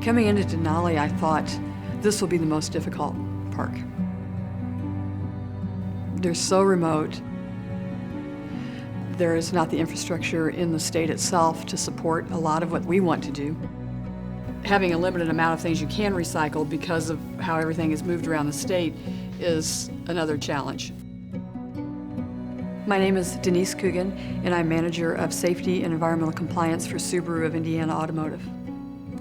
Coming into Denali, I thought this will be the most difficult park. They're so remote. There is not the infrastructure in the state itself to support a lot of what we want to do. Having a limited amount of things you can recycle because of how everything is moved around the state is another challenge. My name is Denise Coogan, and I'm Manager of Safety and Environmental Compliance for Subaru of Indiana Automotive.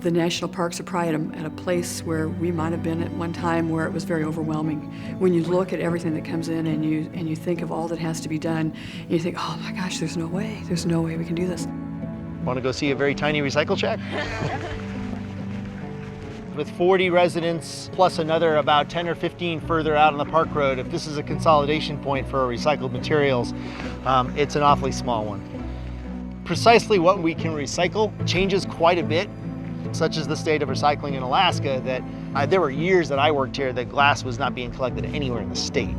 The national parks are probably at a place where we might have been at one time where it was very overwhelming. When you look at everything that comes in and you think of all that has to be done, and you think, oh my gosh, there's no way we can do this. Want to go see a very tiny recycle shack? With 40 residents, plus another about 10 or 15 further out on the park road, if this is a consolidation point for recycled materials, it's an awfully small one. Precisely what we can recycle changes quite a bit, such as the state of recycling in Alaska, that there were years that I worked here that glass was not being collected anywhere in the state.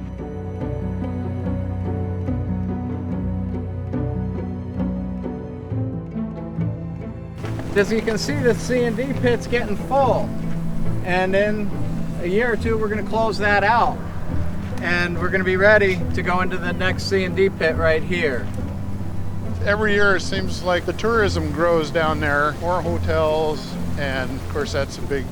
As you can see, the C&D pit's getting full. And in a year or two, we're going to close that out. And we're going to be ready to go into the next C&D pit right here. Every year it seems like the tourism grows down there, more hotels, and of course that's a big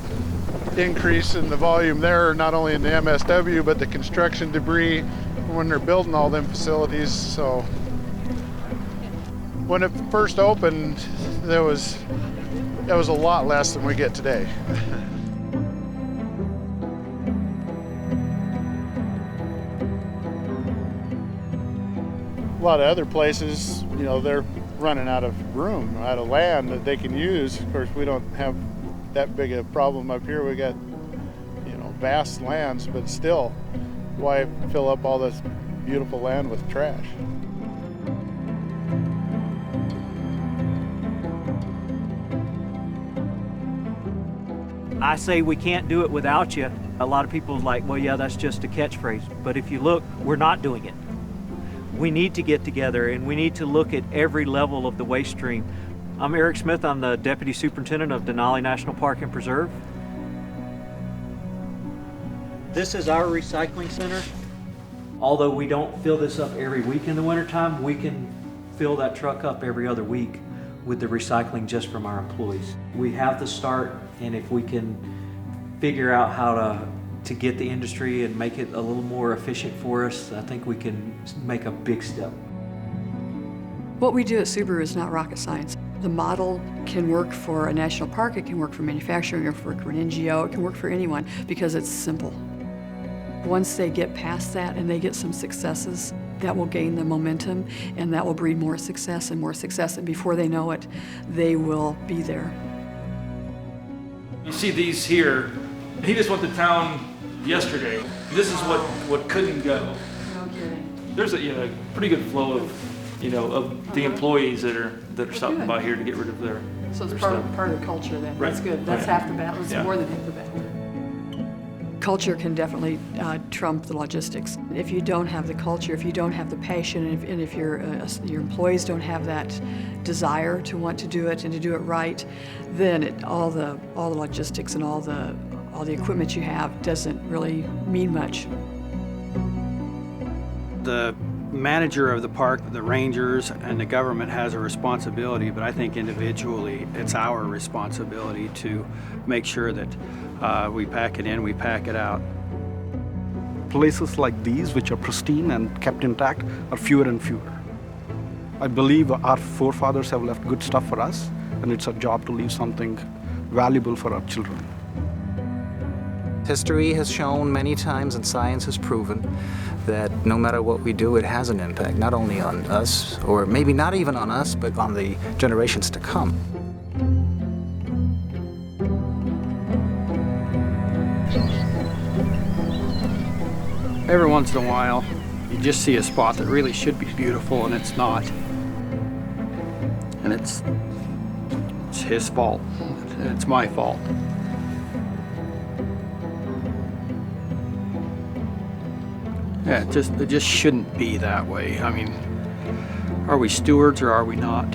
increase in the volume there, not only in the MSW, but the construction debris when they're building all them facilities. So when it first opened, that was a lot less than we get today. A lot of other places, you know, they're running out of room, out of land that they can use. Of course, we don't have that big a problem up here. We got, you know, vast lands, but still, why fill up all this beautiful land with trash? I say we can't do it without you. A lot of people are like, well, yeah, that's just a catchphrase. But if you look, we're not doing it. We need to get together and we need to look at every level of the waste stream. I'm Eric Smith. I'm the Deputy Superintendent of Denali National Park and Preserve. This is our recycling center. Although we don't fill this up every week in the wintertime, we can fill that truck up every other week with the recycling just from our employees. We have the start, and if we can figure out how to get the industry and make it a little more efficient for us, I think we can make a big step. What we do at Subaru is not rocket science. The model can work for a national park, it can work for manufacturing, it can work for an NGO, it can work for anyone because it's simple. Once they get past that and they get some successes, that will gain the momentum and that will breed more success, and before they know it, they will be there. You see these here, he just went to town yesterday. This is what couldn't go. No kidding. There's a pretty good flow of the employees that are stopping by here to get rid of their So it's their part stuff. of the culture then. Right. That's good. That's half the battle. It's more than half the battle. Culture can definitely trump the logistics. If you don't have the culture, if you don't have the passion, and if your employees don't have that desire to want to do it and to do it right, then all the logistics and all the equipment you have doesn't really mean much. The manager of the park, the rangers, and the government has a responsibility, but I think individually it's our responsibility to make sure that we pack it in, we pack it out. Places like these, which are pristine and kept intact, are fewer and fewer. I believe our forefathers have left good stuff for us, and it's our job to leave something valuable for our children. History has shown many times, and science has proven, that no matter what we do, it has an impact, not only on us, or maybe not even on us, but on the generations to come. Every once in a while, you just see a spot that really should be beautiful and it's not. And it's his fault. It's my fault. Yeah, it just shouldn't be that way. I mean, are we stewards or are we not?